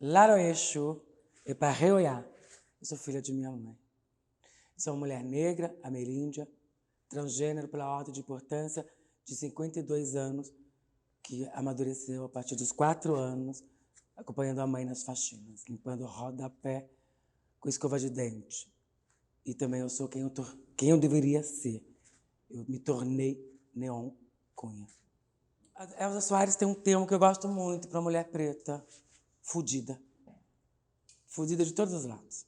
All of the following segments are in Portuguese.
Laroexu e Parreoiá. Eu sou filha de minha mãe. Sou uma mulher negra, ameríndia, transgênero pela ordem de importância de 52 anos, que amadureceu a partir dos 4 anos, acompanhando a mãe nas faxinas, limpando rodapé com escova de dente. E também eu sou quem eu deveria ser. Eu me tornei Neon Cunha. A Elza Soares tem um termo que eu gosto muito para mulher preta: fudida. Fudida de todos os lados.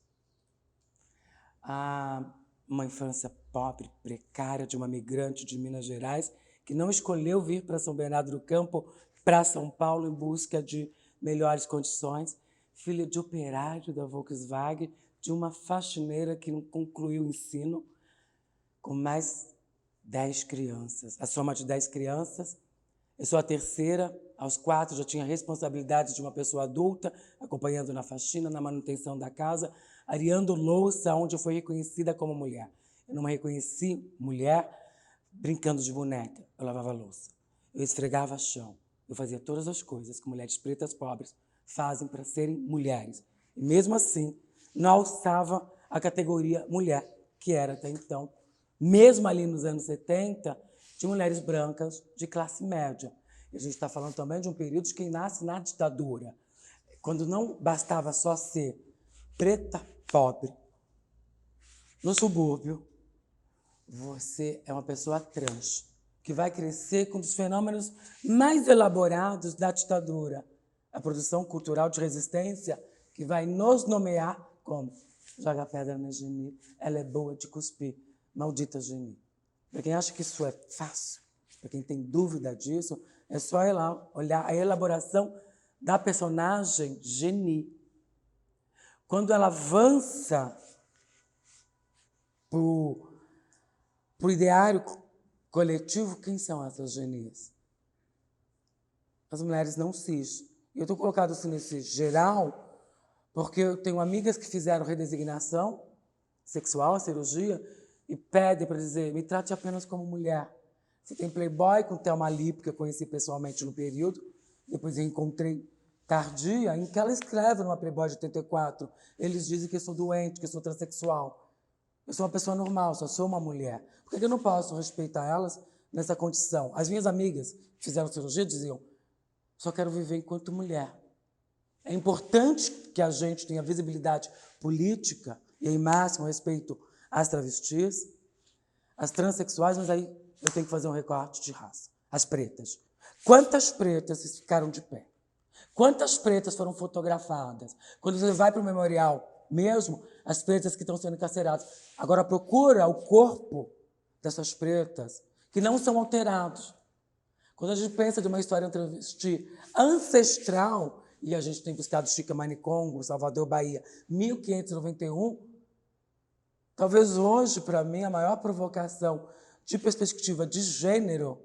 Uma infância pobre, precária, de uma migrante de Minas Gerais, que não escolheu vir para São Bernardo do Campo, para São Paulo, em busca de melhores condições. Filha de operário da Volkswagen, de uma faxineira que não concluiu o ensino, com mais 10 crianças. A soma de 10 crianças. Eu sou a terceira. Aos 4 já tinha responsabilidade de uma pessoa adulta, acompanhando na faxina, na manutenção da casa, areando louça, onde eu fui reconhecida como mulher. Eu não me reconheci mulher brincando de boneca. Eu lavava louça, eu esfregava chão, eu fazia todas as coisas que mulheres pretas pobres fazem para serem mulheres. E mesmo assim, não alçava a categoria mulher, que era até então, mesmo ali nos anos 70, de mulheres brancas de classe média. E a gente está falando também de um período de quem nasce na ditadura, quando não bastava só ser preta, pobre, no subúrbio, você é uma pessoa trans, que vai crescer com um dos fenômenos mais elaborados da ditadura, a produção cultural de resistência, que vai nos nomear como joga pedra na Geni, ela é boa de cuspir, maldita Geni. Para quem acha que isso é fácil, para quem tem dúvida disso, é só ir lá olhar a elaboração da personagem Geni. Quando ela avança para o ideário coletivo, quem são essas Genis? As mulheres não cis. Eu estou colocando assim nesse geral porque eu tenho amigas que fizeram redesignação sexual, cirurgia, e pedem para dizer: me trate apenas como mulher. Você tem Playboy com Thelma Lipp, que eu conheci pessoalmente no período, depois eu encontrei tardia, em que ela escreve numa Playboy de 84, eles dizem que eu sou doente, que eu sou transexual. Eu sou uma pessoa normal, só sou uma mulher. Por que eu não posso respeitar elas nessa condição? As minhas amigas que fizeram cirurgia diziam: só quero viver enquanto mulher. É importante que a gente tenha visibilidade política e, em máximo, respeito às travestis, às transexuais, mas aí eu tenho que fazer um recorte de raça. As pretas. Quantas pretas ficaram de pé? Quantas pretas foram fotografadas? Quando você vai para o memorial mesmo, as pretas que estão sendo encarceradas. Agora procura o corpo dessas pretas que não são alterados. Quando a gente pensa de uma história travesti ancestral, e a gente tem buscado Chica Manicongo, Salvador, Bahia, 1591, talvez hoje, para mim, a maior provocação de perspectiva de gênero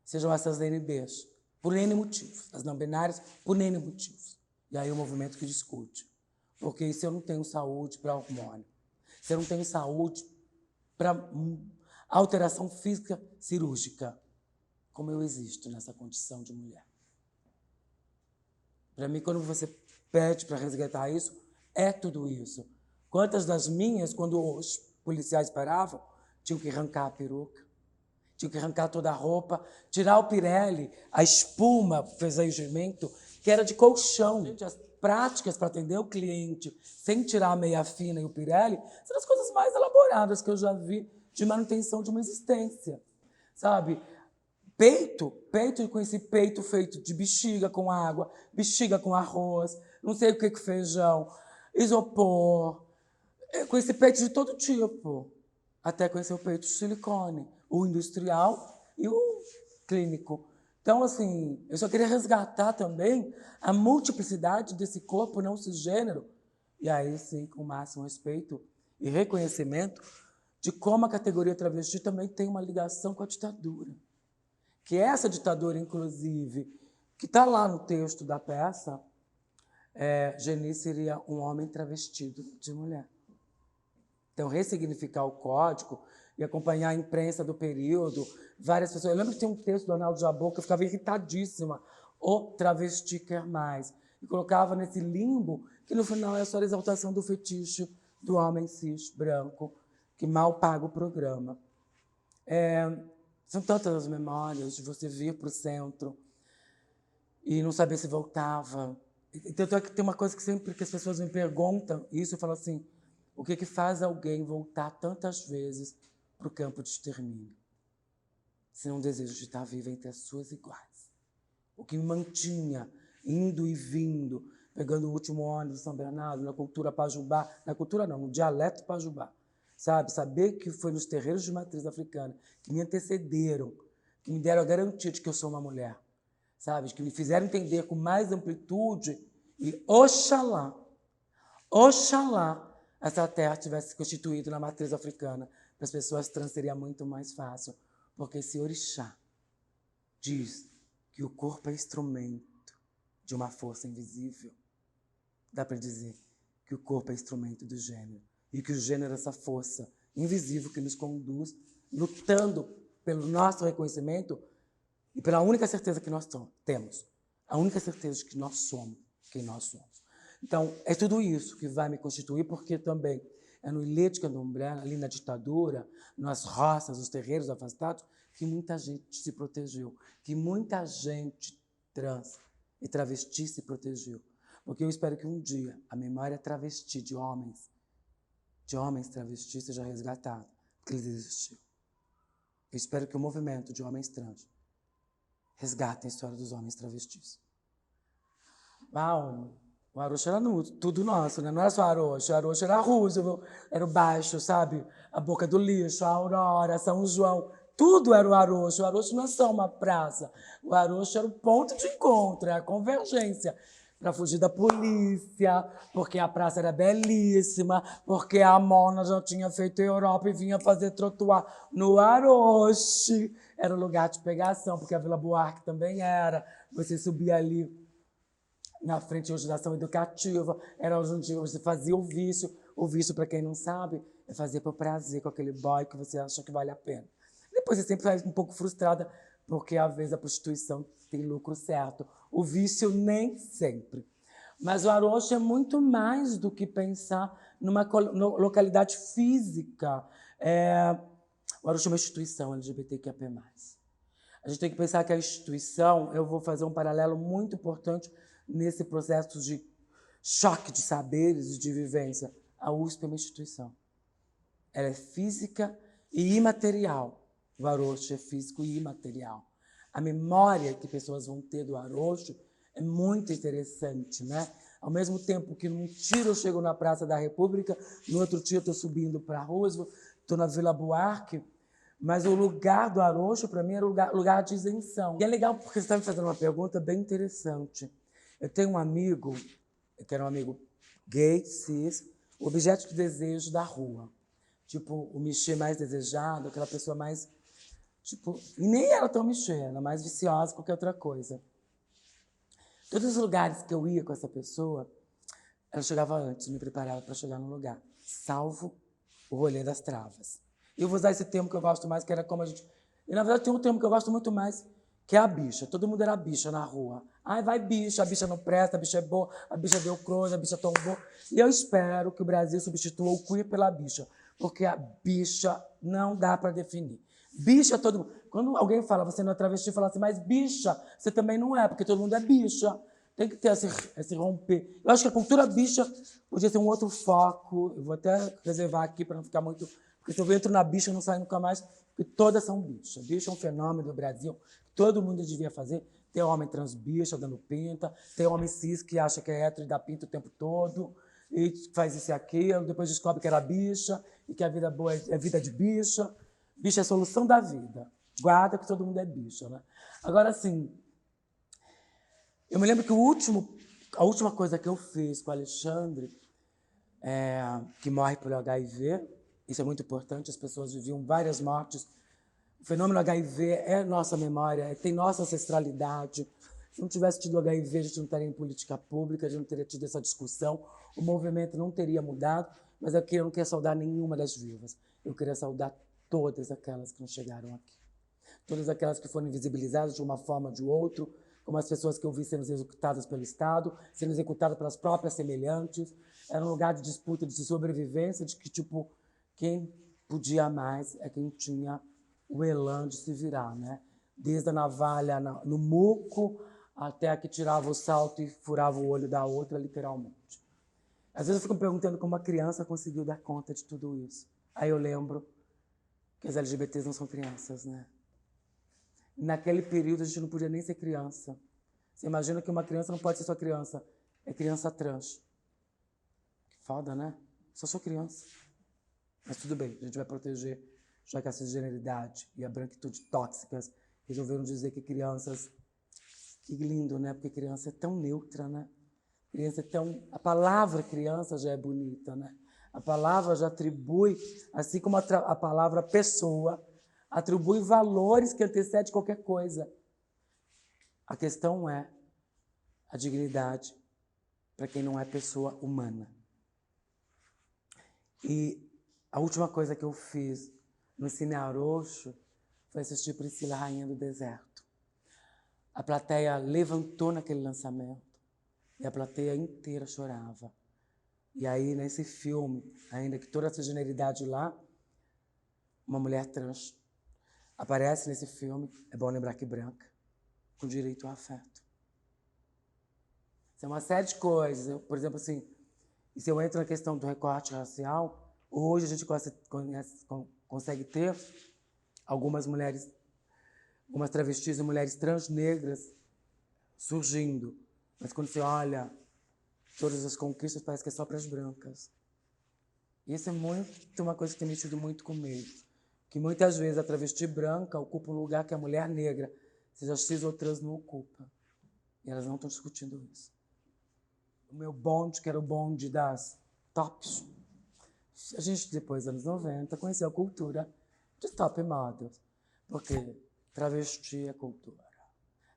sejam essas NBs, por N motivos, as não binárias, por N motivos. E aí o movimento que discute. Porque se eu não tenho saúde para hormônio, se eu não tenho saúde para alteração física cirúrgica, como eu existo nessa condição de mulher? Para mim, quando você pede para resgatar isso, é tudo isso. Quantas das minhas, quando os policiais paravam, tinham que arrancar a peruca, tinham que arrancar toda a roupa, tirar o Pirelli, a espuma, o fezejamento, que era de colchão. Gente, as práticas para atender o cliente sem tirar a meia fina e o Pirelli são as coisas mais elaboradas que eu já vi de manutenção de uma existência, sabe? Peito, eu conheci peito feito de bexiga com água, bexiga com arroz, não sei o que feijão, isopor. Eu conheci peito de todo tipo, até conhecer o peito de silicone, o industrial e o clínico. Então, assim, eu só queria resgatar também a multiplicidade desse corpo não cisgênero, e aí sim, com o máximo respeito e reconhecimento de como a categoria travesti também tem uma ligação com a ditadura. Que essa ditadura, inclusive, que está lá no texto da peça, Geni seria um homem travestido de mulher. Então, ressignificar o código e acompanhar a imprensa do período, várias pessoas... Eu lembro que tinha um texto do Arnaldo Jabor que eu ficava irritadíssima. O travesti quer mais. e colocava nesse limbo que no final é só a exaltação do fetiche do homem cis, branco, que mal paga o programa. São tantas as memórias de você vir para o centro e não saber se voltava. Então, tem uma coisa que sempre que as pessoas me perguntam, isso eu falo assim, o que faz alguém voltar tantas vezes para o campo de extermínio? Se não desejo de estar viva entre as suas iguais. O que me mantinha indo e vindo, pegando o último ônibus de São Bernardo, na cultura pajubá, na cultura não, no dialeto pajubá, sabe? Saber que foi nos terreiros de matriz africana que me antecederam, que me deram a garantia de que eu sou uma mulher, sabe? Que me fizeram entender com mais amplitude e oxalá, essa terra tivesse se constituído na matriz africana. Para as pessoas trans seria muito mais fácil, porque esse orixá diz que o corpo é instrumento de uma força invisível. Dá para dizer que o corpo é instrumento do gênero e que o gênero é essa força invisível que nos conduz, lutando pelo nosso reconhecimento e pela única certeza que nós temos, a única certeza de que nós somos quem nós somos. Então, é tudo isso que vai me constituir, porque também é no Ilê de Candomblé, ali na ditadura, nas roças, os terreiros afastados, que muita gente se protegeu, que muita gente trans e travesti se protegeu. Porque eu espero que um dia a memória travesti de homens travestis seja resgatada, porque eles existiram. Eu espero que o movimento de homens trans resgate a história dos homens travestis. O Arocho era tudo nosso, né? Não era só Arocho era Roosevelt, era o Baixo, sabe? A Boca do Lixo, a Aurora, São João, tudo era o Arocho. O Arocho não é só uma praça, o Arocho era o ponto de encontro, é a convergência para fugir da polícia, porque a praça era belíssima, porque a Mona já tinha feito Europa e vinha fazer trotuar no Aroche. Era o lugar de pegação, porque a Vila Buarque também era. Você subia ali na frente hoje da ação educativa, era onde você fazia o vício. O vício, para quem não sabe, é fazer por prazer com aquele boy que você acha que vale a pena. Depois você sempre sai um pouco frustrada, porque às vezes a prostituição tem lucro certo. O vício nem sempre. Mas o Arocho é muito mais do que pensar numa localidade física. O Arocho é uma instituição LGBTQIA+. A gente tem que pensar que a instituição, eu vou fazer um paralelo muito importante nesse processo de choque de saberes e de vivência. A USP é uma instituição. Ela é física e imaterial. O Arocho é físico e imaterial. A memória que pessoas vão ter do Arocho é muito interessante, né? Ao mesmo tempo que num tiro eu chego na Praça da República, no outro tiro eu estou subindo para Roosevelt, estou na Vila Buarque, mas o lugar do Arocho, para mim, era lugar de isenção. E é legal porque você está me fazendo uma pergunta bem interessante. Eu tenho um amigo, que era um amigo gay, cis, objeto de desejo da rua. Tipo, o Michê mais desejado, aquela pessoa mais... Tipo, e nem era tão Michê, era mais viciosa que qualquer outra coisa. Todos os lugares que eu ia com essa pessoa, ela chegava antes, me preparava para chegar no lugar, salvo o rolê das travas. E eu vou usar esse termo que eu gosto mais, que era como a gente... E, na verdade, tem um termo que eu gosto muito mais, que é a bicha. Todo mundo era bicha na rua. Ai, vai bicha, a bicha não presta, a bicha é boa, a bicha deu close, a bicha tombou. E eu espero que o Brasil substitua o queer pela bicha, porque a bicha não dá para definir. Bicha, todo mundo... Quando alguém fala, você não é travesti, fala assim, mas bicha, você também não é, porque todo mundo é bicha. Tem que ter esse romper. Eu acho que a cultura bicha podia ter um outro foco. Eu vou até reservar aqui para não ficar muito... Porque se eu entro na bicha, eu não saio nunca mais, porque todas são bichas. Bicha é um fenômeno do Brasil. Todo mundo devia fazer. Tem homem trans bicha dando pinta, tem homem cis que acha que é hétero e dá pinta o tempo todo, e faz isso e aquilo, depois descobre que era bicha, e que a vida boa é vida de bicha. Bicha é a solução da vida. Guarda que todo mundo é bicha, né? Agora, assim, eu me lembro que a última coisa que eu fiz com o Alexandre, que morre por HIV, isso é muito importante, as pessoas viviam várias mortes. O fenômeno HIV é nossa memória, tem nossa ancestralidade. Se não tivesse tido HIV, a gente não estaria em política pública, a gente não teria tido essa discussão, o movimento não teria mudado, mas aqui eu não queria saudar nenhuma das vivas. Eu queria saudar todas aquelas que não chegaram aqui. Todas aquelas que foram invisibilizadas de uma forma ou de outra, como as pessoas que eu vi sendo executadas pelo Estado, sendo executadas pelas próprias semelhantes. Era um lugar de disputa, de sobrevivência, de que, tipo, quem podia mais é quem tinha o elan de se virar, né? Desde a navalha no muco até a que tirava o salto e furava o olho da outra, literalmente. Às vezes eu fico me perguntando como uma criança conseguiu dar conta de tudo isso. Aí eu lembro que as LGBTs não são crianças, né? Naquele período a gente não podia nem ser criança. Você imagina que uma criança não pode ser só criança, é criança trans. Que foda, né? Só sou criança. Mas tudo bem, a gente vai proteger, já que a cisgeneridade e a branquitude tóxicas resolveram dizer que crianças... Que lindo, né? Porque criança é tão neutra, né? Criança é tão... A palavra criança já é bonita, né? A palavra já atribui, assim como a palavra pessoa, atribui valores que antecedem qualquer coisa. A questão é a dignidade para quem não é pessoa humana. E a última coisa que eu fiz no Cine Aroucho foi assistir Priscila, Rainha do Deserto. A plateia levantou naquele lançamento e a plateia inteira chorava. E aí, nesse filme, ainda que toda essa generalidade lá, uma mulher trans aparece nesse filme, é bom lembrar que branca, com direito ao afeto. Isso é uma série de coisas. Por exemplo, assim, e se eu entro na questão do recorte racial, hoje a gente consegue ter algumas mulheres, algumas travestis e mulheres trans negras surgindo. Mas quando você olha todas as conquistas, parece que é só para as brancas. E isso é muito uma coisa que tem mexido muito comigo. Que muitas vezes a travesti branca ocupa um lugar que a mulher negra, seja cis ou trans, não ocupa. E elas não estão discutindo isso. O meu bonde, que era o bonde das tops, a gente, depois dos anos 90, conheceu a cultura de top models. Porque travesti é cultura.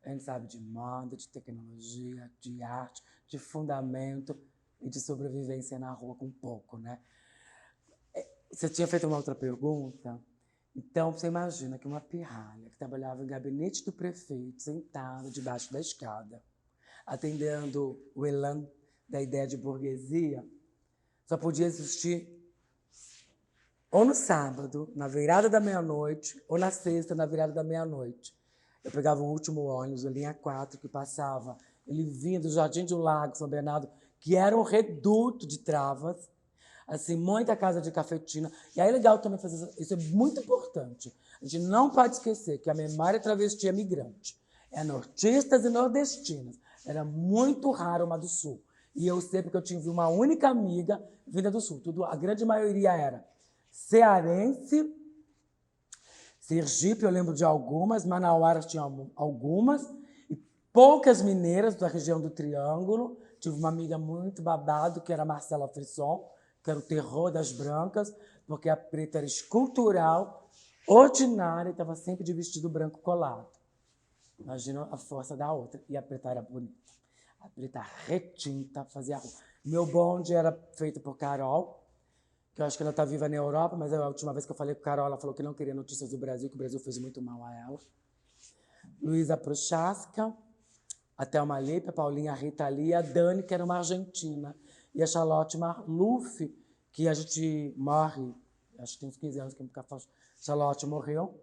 A gente sabe de moda, de tecnologia, de arte, de fundamento e de sobrevivência na rua com pouco, né? Você tinha feito uma outra pergunta? Então, você imagina que uma pirralha que trabalhava em gabinete do prefeito, sentada debaixo da escada, atendendo o elan da ideia de burguesia, só podia existir ou no sábado, na virada da meia-noite, ou na sexta, na virada da meia-noite. Eu pegava o último ônibus, a linha 4, que passava. Ele vinha do Jardim do Lago, São Bernardo, que era um reduto de travas, assim, muita casa de cafetina. E aí é legal também fazer isso, é muito importante. A gente não pode esquecer que a memória travesti é migrante. É nortistas e nordestinas. Era muito raro uma do Sul. E eu sei porque eu tive uma única amiga vinda do Sul. A grande maioria era cearense, Sergipe, eu lembro de algumas, Manauara tinha algumas, e poucas mineiras da região do Triângulo. Tive uma amiga muito babado, que era Marcela Frisson, que era o terror das brancas, porque a preta era escultural, ordinária, e estava sempre de vestido branco colado. Imagina a força da outra. E a preta era bonita. A preta retinta, fazia rua. Meu bonde era feito por Carol, que eu acho que ela está viva na Europa, mas a última vez que eu falei com a Carol, ela falou que não queria notícias do Brasil, que o Brasil fez muito mal a ela. Luísa Prochaska, a Thelma Lippe, a Paulinha Rita Lee, a Dani, que era uma argentina, e a Charlotte Marluff, que a gente morre, acho que tem uns 15 anos que nunca falo. Charlotte morreu,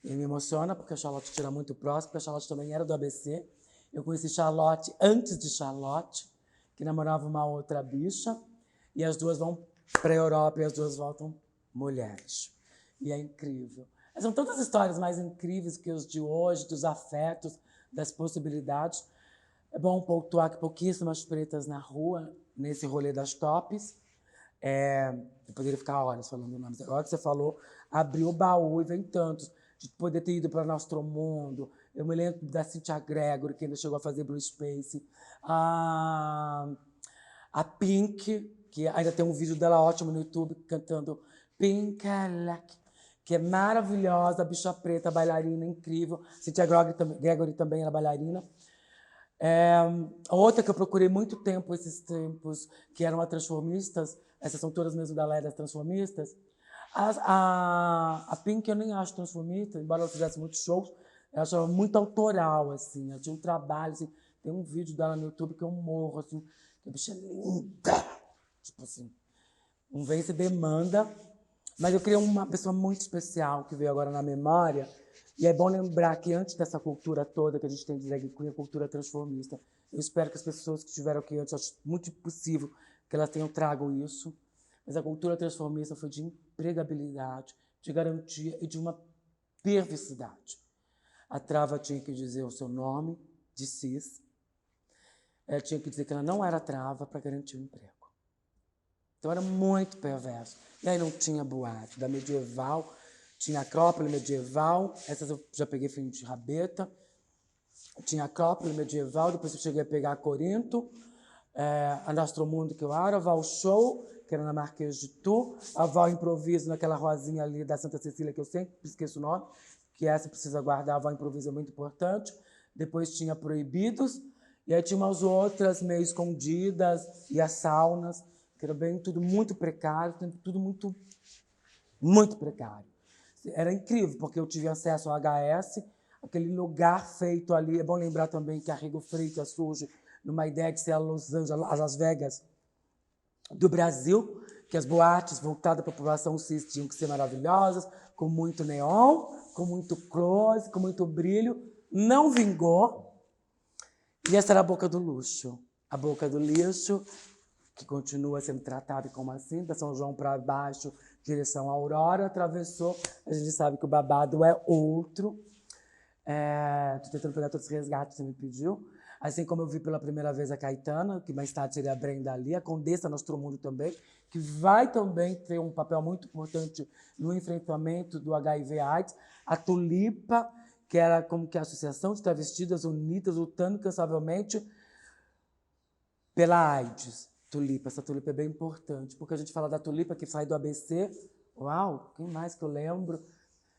e me emociona, porque a Charlotte tira muito próximo, porque a Charlotte também era do ABC. Eu conheci Charlotte antes de Charlotte, que namorava uma outra bicha, e as duas vão para a Europa e as duas voltam mulheres. E é incrível. Mas são tantas histórias mais incríveis que os de hoje, dos afetos, das possibilidades. É bom pontuar que pouquíssimas pretas na rua, nesse rolê das tops. Eu poderia ficar horas falando nomes. Agora que você falou, abriu o baú e vem tantos. De poder ter ido para Nostromundo. Eu me lembro da Cynthia Gregory, que ainda chegou a fazer Blue Space. A Pink, que ainda tem um vídeo dela ótimo no YouTube, cantando Pink Alec, que é maravilhosa, bicha preta, bailarina, incrível. Cynthia Gregory também era bailarina. Outra que eu procurei muito tempo, esses tempos, que eram as transformistas, essas são todas mesmo da Lé das transformistas. A Pink eu nem acho transformista, embora ela fizesse muitos shows, Eu achava muito autoral, assim. Ela tinha um trabalho, assim. Tem um vídeo dela no YouTube que eu morro, assim. Que a bicha é linda. Tipo assim, um vem se demanda. Mas eu queria uma pessoa muito especial que veio agora na memória. E é bom lembrar que antes dessa cultura toda que a gente tem de drag queen, a cultura transformista. Eu espero que as pessoas que estiveram aqui antes, acho muito possível que elas tenham trago isso. Mas a cultura transformista foi de empregabilidade, de garantia e de uma perversidade. A trava tinha que dizer o seu nome, de cis. Ela tinha que dizer que ela não era trava para garantir o emprego. Então era muito perverso. E aí não tinha boate. Da medieval, tinha Acrópole medieval, essas eu já peguei fim de rabeta. Tinha Acrópole medieval, depois eu cheguei a pegar Corinto, a Nostromundo, que eu era, a Val Show, que era na Marquês de Tu, a Val Improviso, naquela rosinha ali da Santa Cecília, que eu sempre esqueço o nome, que essa precisa guardar, a Val Improviso é muito importante. Depois tinha Proibidos, e aí tinha umas outras meio escondidas, e as saunas, que era bem tudo muito precário, tudo muito, muito precário. Era incrível, porque eu tive acesso ao HS, aquele lugar feito ali. É bom lembrar também que a Rego Freitas surge numa ideia de ser a Los Angeles, a Las Vegas do Brasil, que as boates voltadas para a população cis tinham que ser maravilhosas, com muito neon, com muito close, com muito brilho. Não vingou. E essa era a Boca do Luxo. A Boca do Lixo, que continua sendo tratada como assim, da São João para baixo, direção Aurora, atravessou. A gente sabe que o babado é outro. Estou tentando pegar todos os resgates que você me pediu. Assim como eu vi pela primeira vez a Caetana, que mais tarde seria a Brenda ali, a Condessa Nostromundo também, que vai também ter um papel muito importante no enfrentamento do HIV/AIDS. A Tulipa, que era como que a Associação de Travestidas Unidas, lutando incansavelmente pela AIDS. Tulipa, essa tulipa é bem importante, porque a gente fala da tulipa que sai do ABC. Uau, quem mais que eu lembro?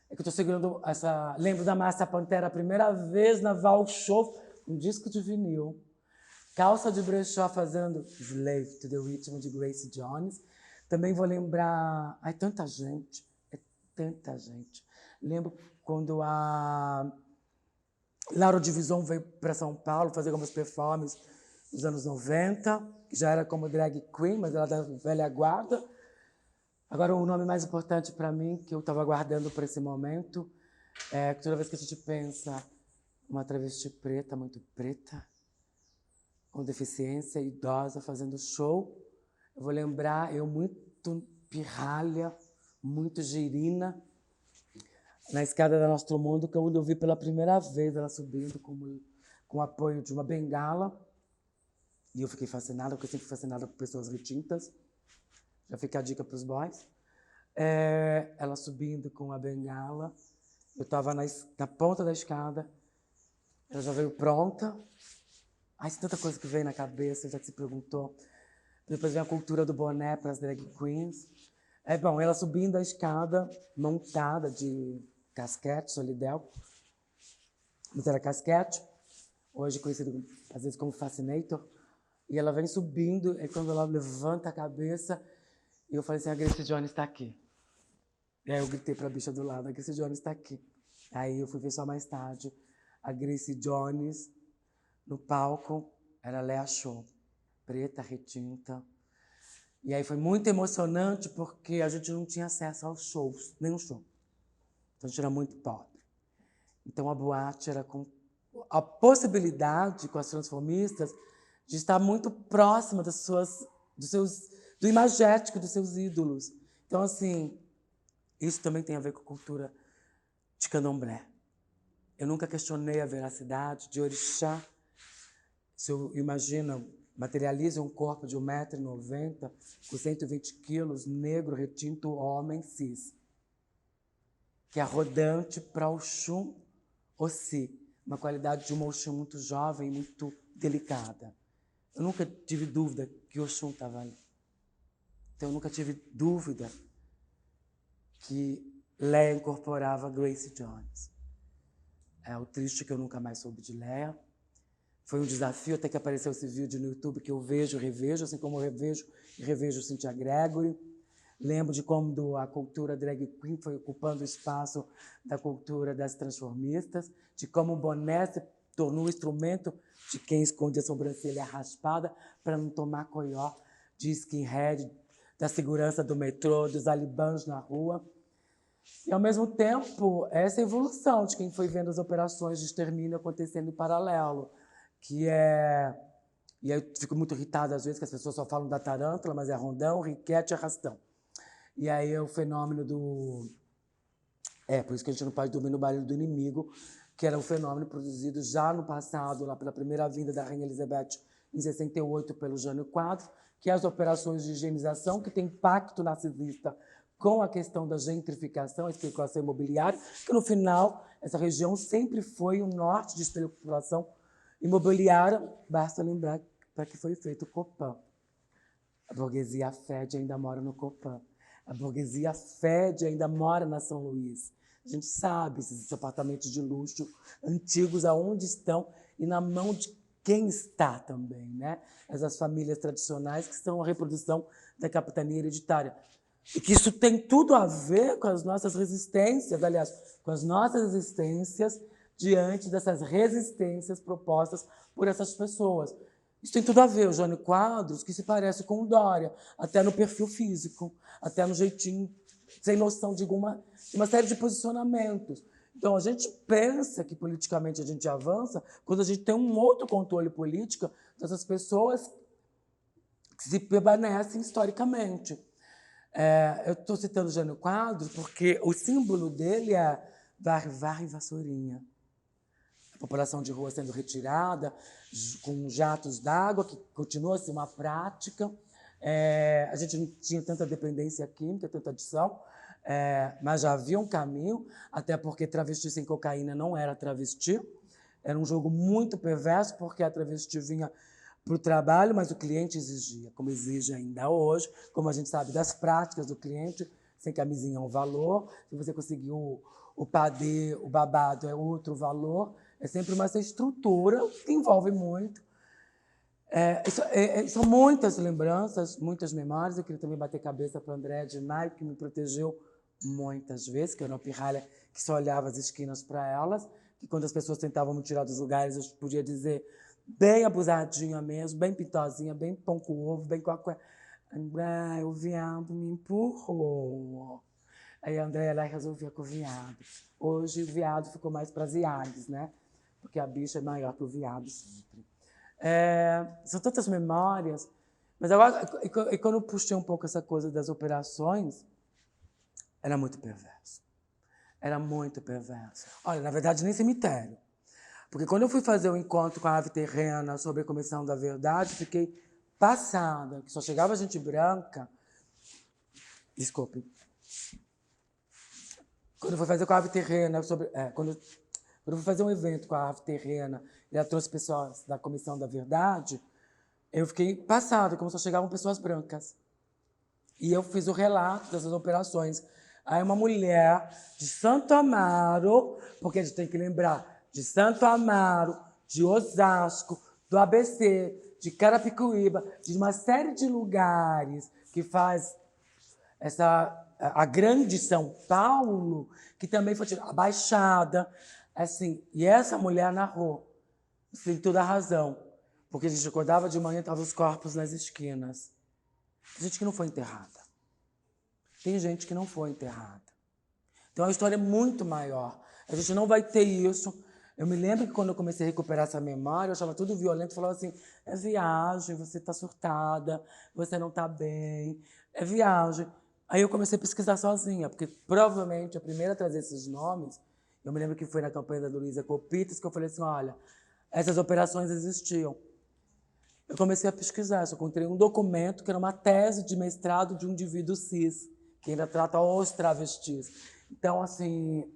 É que eu estou segurando essa. Lembro da Márcia Pantera, a primeira vez na Val Show, um disco de vinil. Calça de brechó fazendo Slave to the Rhythm de Grace Jones. Também vou lembrar. Ai, tanta gente. É tanta gente. Lembro quando a Laura Divisão veio para São Paulo fazer algumas performances nos anos 90, que já era como drag queen, mas ela da velha guarda. Agora, o nome mais importante para mim, que eu estava aguardando para esse momento, é que toda vez que a gente pensa uma travesti preta, muito preta, com deficiência, idosa, fazendo show, eu vou lembrar eu muito pirralha, muito girina, na escada da Nostromundo, que eu vi pela primeira vez ela subindo com o apoio de uma bengala. E eu fiquei fascinada, porque eu sempre fui fascinada por pessoas retintas. Já fica a dica para os boys. Ela subindo com a bengala. Eu estava na ponta da escada. Ela já veio pronta. Ai, tanta coisa que veio na cabeça, já que se perguntou. Depois vem a cultura do boné para as drag queens. Bom, ela subindo a escada, montada de casquete, solidel. Mas era casquete, hoje conhecido às vezes como Fascinator. E ela vem subindo, e quando ela levanta a cabeça, eu falei assim, a Grace Jones está aqui. E aí eu gritei para a bicha do lado, a Grace Jones está aqui. Aí eu fui ver só mais tarde, a Grace Jones no palco, era Lea Show, preta, retinta. E aí foi muito emocionante, porque a gente não tinha acesso aos shows, nenhum show. Então a gente era muito pobre. Então a boate era com a possibilidade, com as transformistas, de estar muito próxima do imagético dos seus ídolos. Então, assim, isso também tem a ver com a cultura de candomblé. Eu nunca questionei a veracidade de orixá. Se eu imagino, materialize um corpo de 1,90 m, com 120 quilos, negro, retinto, homem, cis, que é rodante para o Oxum Ossi, uma qualidade de uma Oxum muito jovem, muito delicada. Eu nunca tive dúvida que o Oxum estava ali. Então, eu nunca tive dúvida que Leia incorporava Grace Jones. É o triste que eu nunca mais soube de Leia. Foi um desafio até que apareceu esse vídeo no YouTube que eu vejo e revejo, assim como eu revejo e revejo Cynthia Gregory. Lembro de como a cultura drag queen foi ocupando o espaço da cultura das transformistas, de como o boné se tornou um instrumento de quem esconde a sobrancelha raspada para não tomar coió, de skinhead, da segurança do metrô, dos alibãs na rua. E, ao mesmo tempo, essa evolução de quem foi vendo as operações de extermínio acontecendo em paralelo, que é... E aí eu fico muito irritada, às vezes, que as pessoas só falam da tarântula, mas é rondão, riquete e arrastão. E aí é o fenômeno do... por isso que a gente não pode dormir no barulho do inimigo, que era um fenômeno produzido já no passado, lá pela primeira vinda da Rainha Elizabeth, em 68, pelo Jânio Quadros, que é as operações de higienização, que tem pacto narcisista com a questão da gentrificação, a especulação imobiliária, que, no final, essa região sempre foi um norte de especulação imobiliária. Basta lembrar para que foi feito o Copan. A burguesia fede ainda mora no Copan. A burguesia fede ainda mora na São Luís. A gente sabe esses apartamentos de luxo antigos, aonde estão e na mão de quem está também, né? Essas famílias tradicionais que são a reprodução da capitania hereditária. E que isso tem tudo a ver com as nossas resistências, aliás, com as nossas resistências diante dessas resistências propostas por essas pessoas. Isso tem tudo a ver, o Jânio Quadros, que se parece com o Dória, até no perfil físico, até no jeitinho, sem noção de uma série de posicionamentos. Então, a gente pensa que politicamente a gente avança quando a gente tem um outro controle político dessas pessoas que se permanecem historicamente. Eu estou citando o Jânio Quadros porque o símbolo dele é varre, vassourinha. A população de rua sendo retirada, com jatos d'água, que continua a ser uma prática. A gente não tinha tanta dependência química, tanta adição, mas já havia um caminho, até porque travesti sem cocaína não era travesti. Era um jogo muito perverso, porque a travesti vinha para o trabalho, mas o cliente exigia, como exige ainda hoje, como a gente sabe das práticas do cliente, sem camisinha é um valor, se você conseguiu o padê, o babado é outro valor, é sempre uma estrutura que envolve muito. São muitas lembranças, muitas memórias. Eu queria também bater cabeça para o André de Maio, que me protegeu muitas vezes, que era uma pirralha que só olhava as esquinas para elas, que quando as pessoas tentavam me tirar dos lugares, eu podia dizer bem abusadinha mesmo, bem pitosinha, bem pão com ovo, bem qualquer... André, o viado me empurrou. Aí a André ela resolvia com o viado. Hoje o viado ficou mais para as viades, né? Porque a bicha é maior que o viado sempre. São tantas memórias. Mas agora, e quando eu puxei um pouco essa coisa das operações, era muito perverso. Era muito perverso. Olha, na verdade, nem cemitério. Porque quando eu fui fazer o encontro com a Ave Terrena sobre a Comissão da Verdade, fiquei passada, que só chegava gente branca. Desculpe. Quando eu fui fazer com a Ave Terrena, quando eu fui fazer um evento com a Ave Terrena e ela trouxe pessoas da Comissão da Verdade, eu fiquei passada, como só chegavam pessoas brancas. E eu fiz o relato dessas operações. Aí uma mulher de Santo Amaro, porque a gente tem que lembrar, de Santo Amaro, de Osasco, do ABC, de Carapicuíba, de uma série de lugares que faz a grande São Paulo, que também foi a Baixada, assim, e essa mulher narrou, tem toda a razão, porque a gente acordava de manhã e estavam os corpos nas esquinas. Tem gente que não foi enterrada. Tem gente que não foi enterrada. Então a história é muito maior. A gente não vai ter isso. Eu me lembro que quando eu comecei a recuperar essa memória, eu achava tudo violento, eu falava assim, é viagem, você está surtada, você não está bem, é viagem. Aí eu comecei a pesquisar sozinha, porque provavelmente a primeira a trazer esses nomes, eu me lembro que foi na campanha da Luísa Copitas, que eu falei assim, olha, essas operações existiam. Eu comecei a pesquisar, só encontrei um documento que era uma tese de mestrado de um indivíduo cis, que ainda trata os travestis. Então, assim...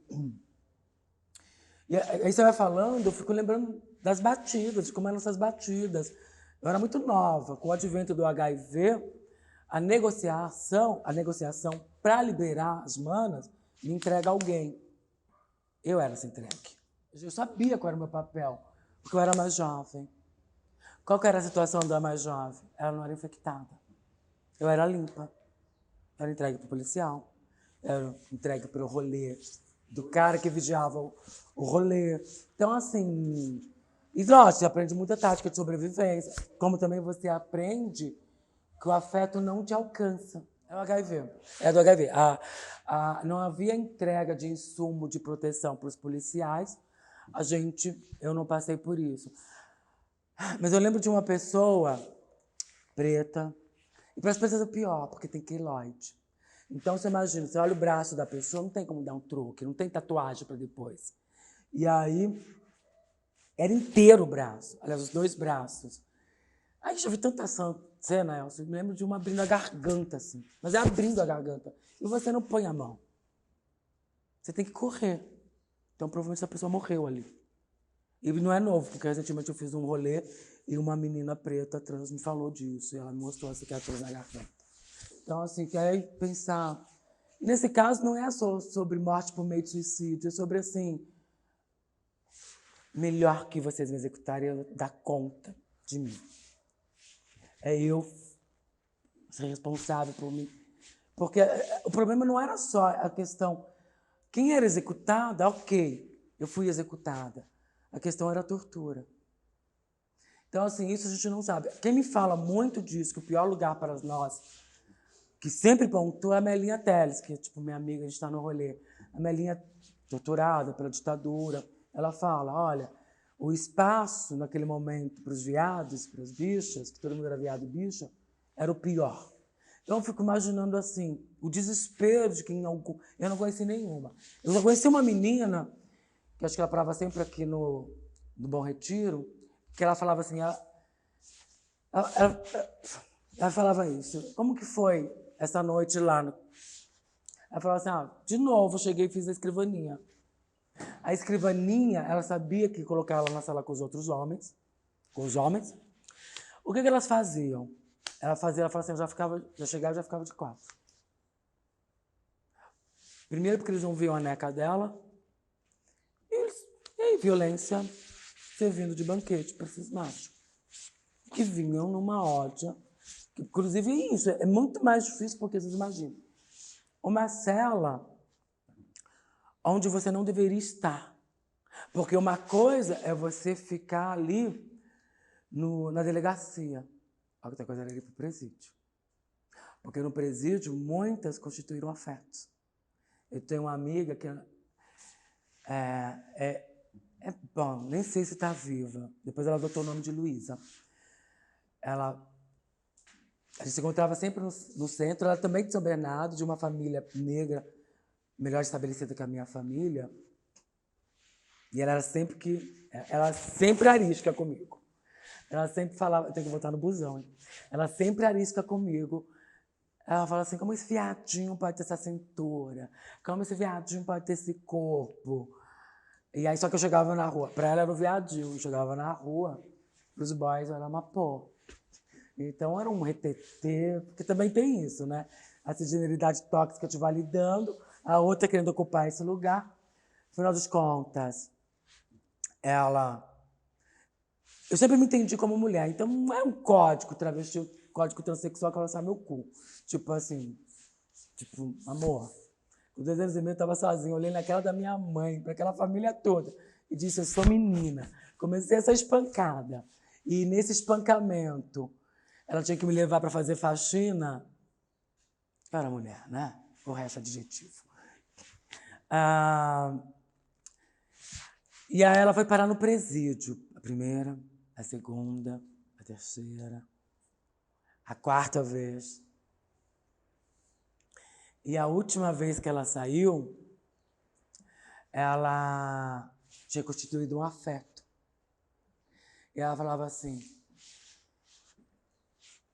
E aí você vai falando, eu fico lembrando das batidas, de como eram essas batidas. Eu era muito nova, com o advento do HIV, a negociação para liberar as manas me entrega alguém. Eu era essa entregue. Eu sabia qual era o meu papel, porque eu era mais jovem. Qual que era a situação da mais jovem? Ela não era infectada. Eu era limpa. era entregue pro policial, era entregue pro rolê do cara que vigiava o rolê. Então, assim... E, lógico, você aprende muita tática de sobrevivência. Como também você aprende que o afeto não te alcança. É o HIV. É do HIV. Não havia entrega de insumo de proteção para os policiais. Eu não passei por isso. Mas eu lembro de uma pessoa preta, e para as pessoas é pior, porque tem queloide. Então, você imagina, você olha o braço da pessoa, não tem como dar um truque, não tem tatuagem para depois. E aí, era inteiro o braço, aliás, os 2 braços. Aí já vi tanta cena, Elcio, eu me lembro de uma abrindo a garganta, assim. Mas é abrindo a garganta. E você não põe a mão. Você tem que correr. Então, provavelmente, essa pessoa morreu ali. E não é novo, porque recentemente eu fiz um rolê e uma menina preta trans me falou disso. E ela me mostrou a cicatriz na garganta. Então, assim, que aí pensar... E nesse caso, não é só sobre morte por meio de suicídio, é sobre, assim... Melhor que vocês me executarem, eu dar conta de mim. É eu ser responsável por mim. Porque o problema não era só a questão... Quem era executada, ok, eu fui executada. A questão era a tortura. Então, assim, isso a gente não sabe. Quem me fala muito disso, que o pior lugar para nós, que sempre pontua, é a Melinha Teles, que é tipo minha amiga, a gente está no rolê. A Melinha, torturada pela ditadura, ela fala, olha, o espaço naquele momento para os viados, para as bichas, que todo mundo era viado e bicha, era o pior. Então eu fico imaginando assim, o desespero de quem algum... Eu não conheci nenhuma. Eu só conheci uma menina, que acho que ela parava sempre aqui no Bom Retiro, que ela falava assim, ela falava isso, como que foi essa noite lá? Ela falava assim, de novo eu cheguei e fiz a escrivaninha. A escrivaninha, ela sabia que colocar ela na sala com os outros homens, com os homens. O que elas faziam? Ela falava assim, já chegava e já ficava de 4. Primeiro porque eles não viam a neca dela, e aí violência servindo de banquete para esses machos, que vinham numa ódia. Inclusive isso, é muito mais difícil porque vocês imaginam. Uma cela onde você não deveria estar. Porque uma coisa é você ficar ali na delegacia. A outra coisa era ir para o presídio. Porque no presídio, muitas constituíram afetos. Eu tenho uma amiga que bom, nem sei se está viva. Depois ela adotou o nome de Luísa. A gente se encontrava sempre no centro. Ela também de São Bernardo, de uma família negra, melhor estabelecida que a minha família. E ela sempre arisca comigo. Ela sempre falava, eu tenho que voltar no busão, hein? Ela sempre arisca comigo. Ela fala assim, como esse viadinho pode ter essa cintura? Como esse viadinho pode ter esse corpo? E aí, só que eu chegava na rua. Pra ela era o viadinho. Eu chegava na rua, pros boys era uma pó. Então era um retetê, porque também tem isso, né? A cisgeneridade tóxica te validando, a outra querendo ocupar esse lugar. Afinal das contas, eu sempre me entendi como mulher, então não é um código travesti, código transexual que ela sabe meu cu. Tipo assim, amor, com 2 anos e meio eu estava sozinha, olhei naquela da minha mãe, para aquela família toda, e disse, eu sou menina. Comecei essa espancada. E nesse espancamento, ela tinha que me levar para fazer faxina. Eu era mulher, né? O resto é adjetivo. E aí ela foi parar no presídio. A primeira, a segunda, a terceira, a 4ª vez. E a última vez que ela saiu, ela tinha constituído um afeto. E ela falava assim,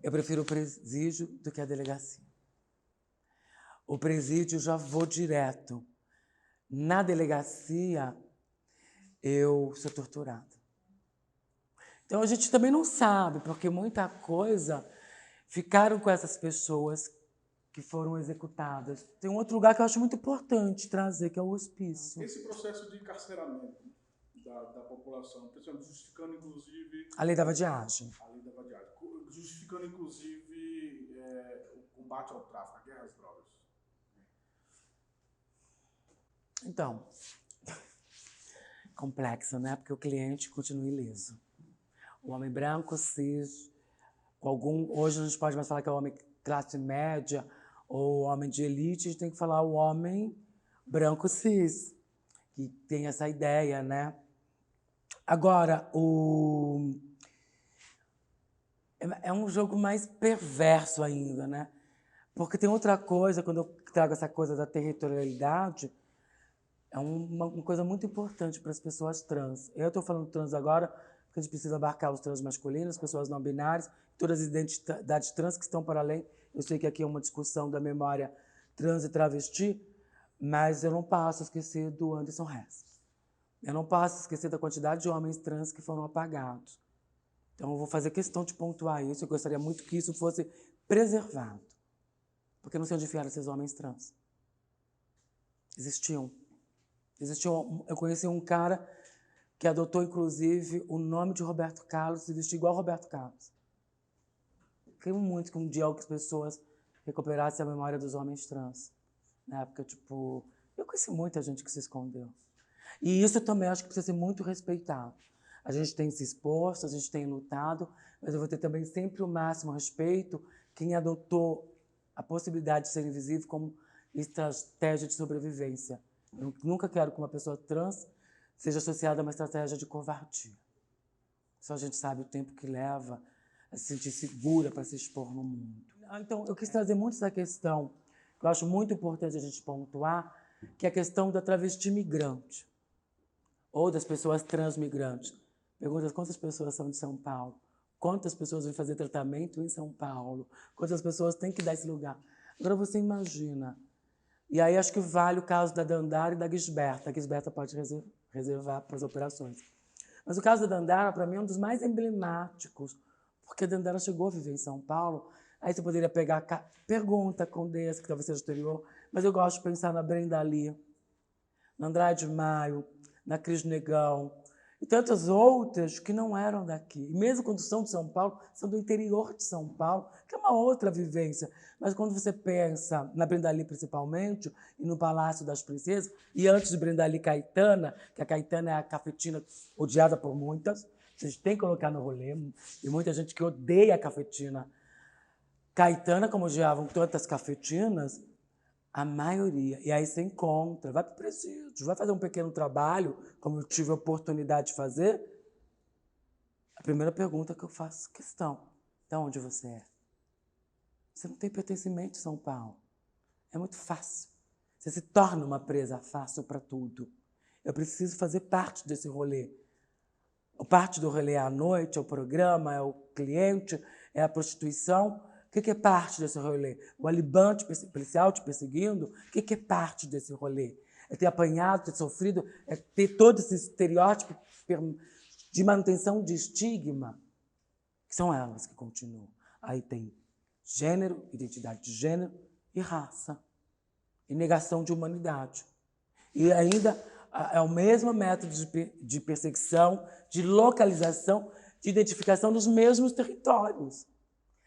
eu prefiro o presídio do que a delegacia. O presídio eu já vou direto. Na delegacia, eu sou torturada. Então a gente também não sabe, porque muita coisa ficaram com essas pessoas que foram executadas. Tem um outro lugar que eu acho muito importante trazer, que é o hospício. Esse processo de encarceramento da população, por exemplo, justificando inclusive... A lei da vadiagem. A lei da vadiagem. Justificando inclusive o combate ao tráfico, a guerra às drogas. Então, complexo, né? Porque o cliente continua ileso. O homem branco, cis, com algum... Hoje a gente pode mais falar que é o homem classe média ou homem de elite, a gente tem que falar o homem branco cis, que tem essa ideia, né? Agora, é um jogo mais perverso ainda, né? Porque tem outra coisa, quando eu trago essa coisa da territorialidade, é uma coisa muito importante para as pessoas trans. Eu estou falando trans agora, porque a gente precisa abarcar os trans masculinos, as pessoas não binárias, todas as identidades trans que estão para além. Eu sei que aqui é uma discussão da memória trans e travesti, mas eu não posso esquecer do Anderson Hess. Eu não posso esquecer da quantidade de homens trans que foram apagados. Então, eu vou fazer questão de pontuar isso. Eu gostaria muito que isso fosse preservado. Porque eu não sei onde enfiaram esses homens trans. Existiam. Eu conheci um cara que adotou, inclusive, o nome de Roberto Carlos e vestiu igual Roberto Carlos. Queria muito que um dia as pessoas recuperassem a memória dos homens trans. Na época, tipo... Eu conheci muita gente que se escondeu. E isso também acho que precisa ser muito respeitado. A gente tem se exposto, a gente tem lutado, mas eu vou ter também sempre o máximo respeito quem adotou a possibilidade de ser invisível como estratégia de sobrevivência. Eu nunca quero que uma pessoa trans seja associada a uma estratégia de covardia. Só a gente sabe o tempo que leva a se sentir segura para se expor no mundo. Então, eu quis trazer muito essa questão, que eu acho muito importante a gente pontuar, que é a questão da travesti migrante, ou das pessoas transmigrantes. Pergunta quantas pessoas são de São Paulo, quantas pessoas vêm fazer tratamento em São Paulo, quantas pessoas têm que dar esse lugar. Agora você imagina. E aí acho que vale o caso da Dandara e da Gisberta. A Gisberta pode reservar para as operações. Mas o caso da Dandara, para mim, é um dos mais emblemáticos, porque a Dandara chegou a viver em São Paulo. Aí você poderia pegar pergunta Condessa, que talvez seja anterior, mas eu gosto de pensar na Brenda Lee, na Andrade Maio, na Cris Negão, e tantas outras que não eram daqui. E mesmo quando são de São Paulo, são do interior de São Paulo, que é uma outra vivência. Mas quando você pensa na Brenda Lee, principalmente, e no Palácio das Princesas, e antes de Brenda Lee, Caetana, que a Caetana é a cafetina odiada por muitas, vocês têm que colocar no rolê, e muita gente que odeia a cafetina. Caetana, como odiavam tantas cafetinas, a maioria. E aí você encontra, vai para o presídio, vai fazer um pequeno trabalho, como eu tive a oportunidade de fazer. A primeira pergunta que eu faço, questão, de onde você é? Você não tem pertencimento em São Paulo. É muito fácil. Você se torna uma presa fácil para tudo. Eu preciso fazer parte desse rolê. A parte do rolê é a noite, é o programa, é o cliente, é a prostituição. O que é parte desse rolê? O alibante policial te perseguindo? O que é parte desse rolê? É ter apanhado, ter sofrido, é ter todo esse estereótipo de manutenção de estigma, que são elas que continuam. Aí tem gênero, identidade de gênero e raça, e negação de humanidade. E ainda é o mesmo método de perseguição, de localização, de identificação dos mesmos territórios.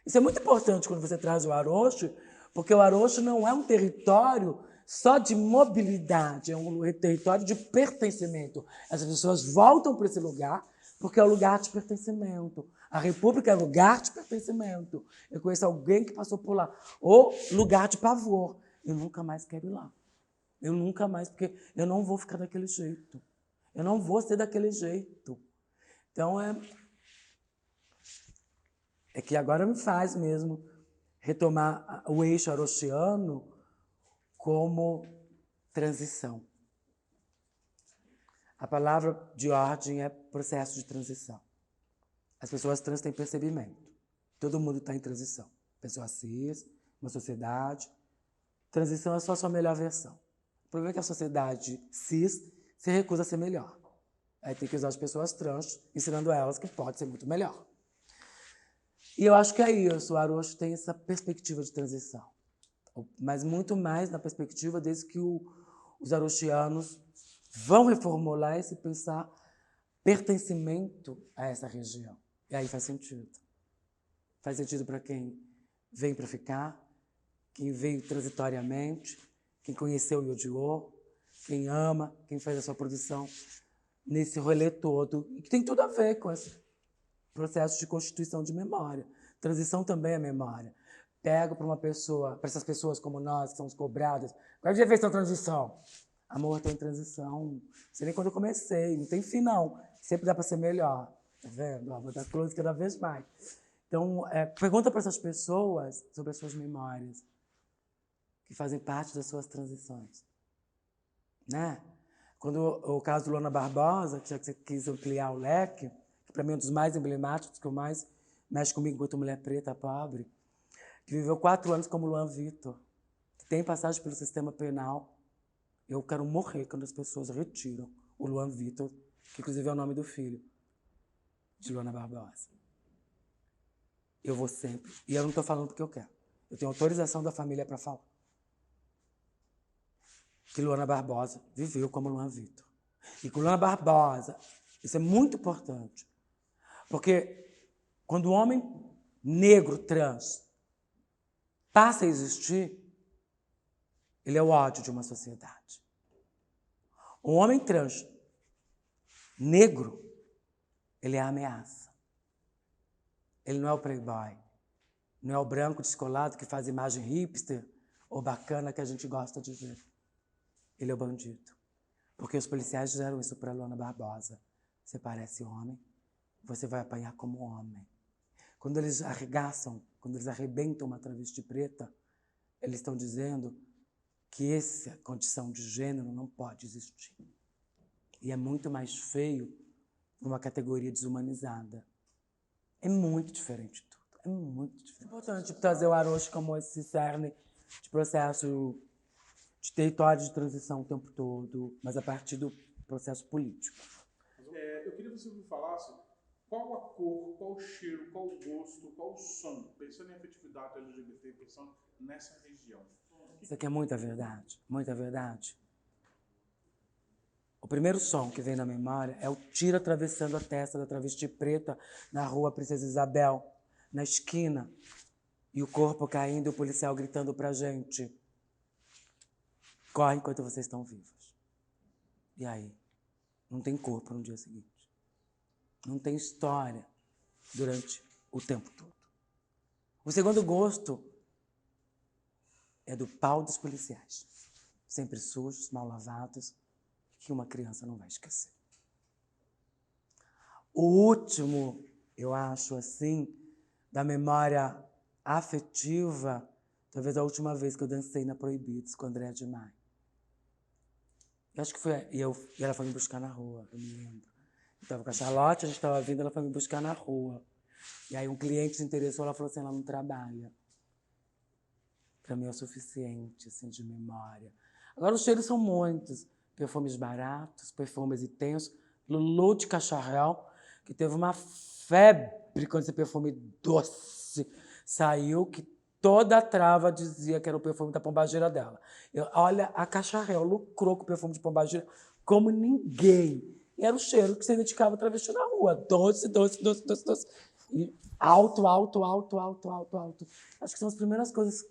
Isso é muito importante quando você traz o Arocho, porque o Arocho não é um território só de mobilidade, é um território de pertencimento. As pessoas voltam para esse lugar porque é o lugar de pertencimento. A República é lugar de pertencimento. Eu conheço alguém que passou por lá. Ou lugar de pavor. Eu nunca mais quero ir lá. Eu nunca mais, porque eu não vou ficar daquele jeito. Eu não vou ser daquele jeito. Então, é que agora me faz mesmo retomar o eixo arochiano como transição. A palavra de ordem é processo de transição. As pessoas trans têm percebimento. Todo mundo está em transição. Pessoa cis, uma sociedade. Transição é só a sua melhor versão. O problema é que a sociedade cis se recusa a ser melhor. Aí tem que usar as pessoas trans, ensinando elas que pode ser muito melhor. E eu acho que é isso, o Arocho tem essa perspectiva de transição. Mas muito mais na perspectiva desde que os arochianos vão reformular esse pensar pertencimento a essa região. E aí faz sentido. Faz sentido para quem vem para ficar, quem veio transitoriamente, quem conheceu e odiou, quem ama, quem faz a sua produção nesse rolê todo, e que tem tudo a ver com esse processo de constituição de memória. Transição também é memória. Pego para uma pessoa, para essas pessoas como nós, que somos cobradas, qual é a dia fez sua transição? Amor, tem transição. Não sei nem quando eu comecei, não tem fim, não. Sempre dá para ser melhor. Tá vendo? Vou dar close cada vez mais. Então, pergunta para essas pessoas sobre as suas memórias, que fazem parte das suas transições. Né? Quando o caso do Luana Barbosa, que já que você quis ampliar o leque, que para mim é um dos mais emblemáticos, que eu mais mexe comigo enquanto mulher preta, pobre, que viveu 4 anos como Luan Vitor, que tem passagem pelo sistema penal. Eu quero morrer quando as pessoas retiram o Luan Vitor, que inclusive é o nome do filho de Luana Barbosa. Eu vou sempre. E eu não estou falando porque eu quero. Eu tenho autorização da família para falar. Que Luana Barbosa viveu como Luan Vitor. E com Luana Barbosa, isso é muito importante. Porque quando o homem negro trans passa a existir, ele é o ódio de uma sociedade. O homem trans negro, ele é a ameaça. Ele não é o playboy, não é o branco descolado que faz imagem hipster ou bacana que a gente gosta de ver. Ele é o bandido. Porque os policiais fizeram isso para Luana Barbosa. Você parece homem, você vai apanhar como homem. Quando eles arregaçam, quando eles arrebentam uma travesti preta, eles estão dizendo que essa condição de gênero não pode existir. E é muito mais feio numa categoria desumanizada. É muito diferente de tudo. É muito diferente. É importante trazer o Aroche como esse cerne de processo de território de transição o tempo todo, mas a partir do processo político. Eu queria que você me falasse qual a cor, qual o cheiro, qual o gosto, qual o som, pensando em afetividade LGBT, pensando nessa região. Isso aqui é muita verdade, muita verdade. O primeiro som que vem na memória é o tiro atravessando a testa da travesti preta na rua Princesa Isabel, na esquina, e o corpo caindo e o policial gritando pra gente: corre enquanto vocês estão vivos. E aí? Não tem corpo no dia seguinte. Não tem história durante o tempo todo. O segundo gosto é do pau dos policiais, sempre sujos, mal lavados, que uma criança não vai esquecer. O último, eu acho assim, da memória afetiva, talvez a última vez que eu dancei na Proibidos com a Andréa de Maio. Eu acho que foi, e ela foi me buscar na rua, eu me lembro. Eu estava com a Charlotte, a gente estava vindo, ela foi me buscar na rua. E aí um cliente se interessou, ela falou assim, ela não trabalha. Para mim é o suficiente, assim, de memória. Agora os cheiros são muitos. Perfumes baratos, perfumes intensos. Lulu de Cacharel, que teve uma febre quando esse perfume doce saiu, que toda a trava dizia que era o perfume da pombagira dela. Olha, a Cacharel lucrou com o perfume de pombagira como ninguém. E era o cheiro que se identificava a travesti na rua. Doce, doce, doce, doce, doce. E alto, alto, alto, alto, alto, alto. Acho que são as primeiras coisas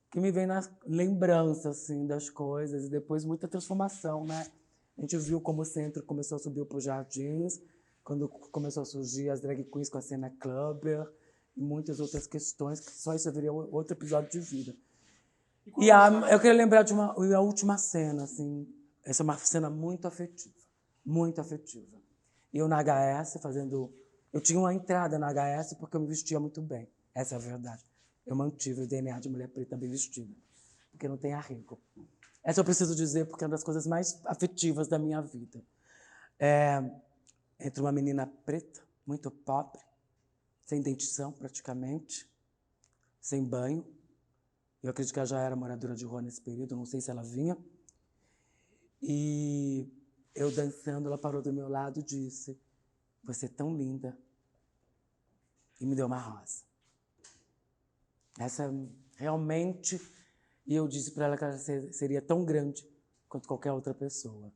que me vem na lembrança, assim, das coisas. E depois muita transformação, né? A gente viu como o centro começou a subir para os jardins, quando começou a surgir as drag queens com a cena clubber e muitas outras questões, que só isso viria outro episódio de vida. E eu queria lembrar de uma última cena, assim. Essa é uma cena muito afetiva. Muito afetiva. Eu na HS fazendo... Eu tinha uma entrada na HS porque eu me vestia muito bem. Essa é a verdade. Eu mantive o DNA de mulher preta bem vestida. Porque não tem arrego. Essa eu preciso dizer porque é uma das coisas mais afetivas da minha vida. Entre uma menina preta, muito pobre, sem dentição praticamente, sem banho. Eu acredito que ela já era moradora de rua nesse período, não sei se ela vinha. E eu dançando, ela parou do meu lado e disse: você é tão linda. E me deu uma rosa. Essa realmente... E eu disse para ela que ela seria tão grande quanto qualquer outra pessoa.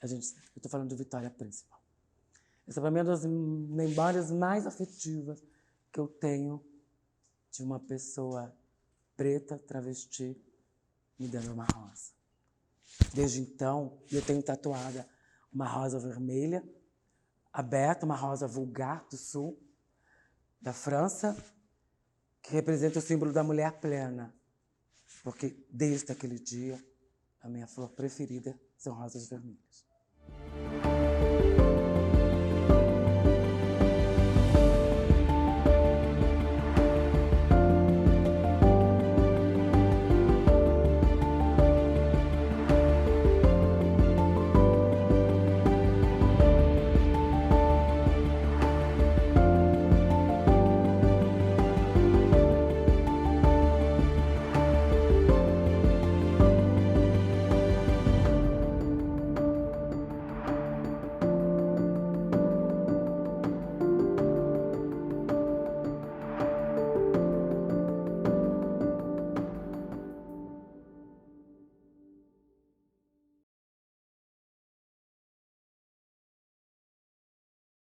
Eu estou falando de Vitória Principal. Essa para mim é uma das memórias mais afetivas que eu tenho de uma pessoa preta, travesti, me dando uma rosa. Desde então, eu tenho tatuada uma rosa vermelha, aberta, uma rosa vulgar do sul, da França, que representa o símbolo da mulher plena. Porque desde aquele dia, a minha flor preferida são rosas vermelhas.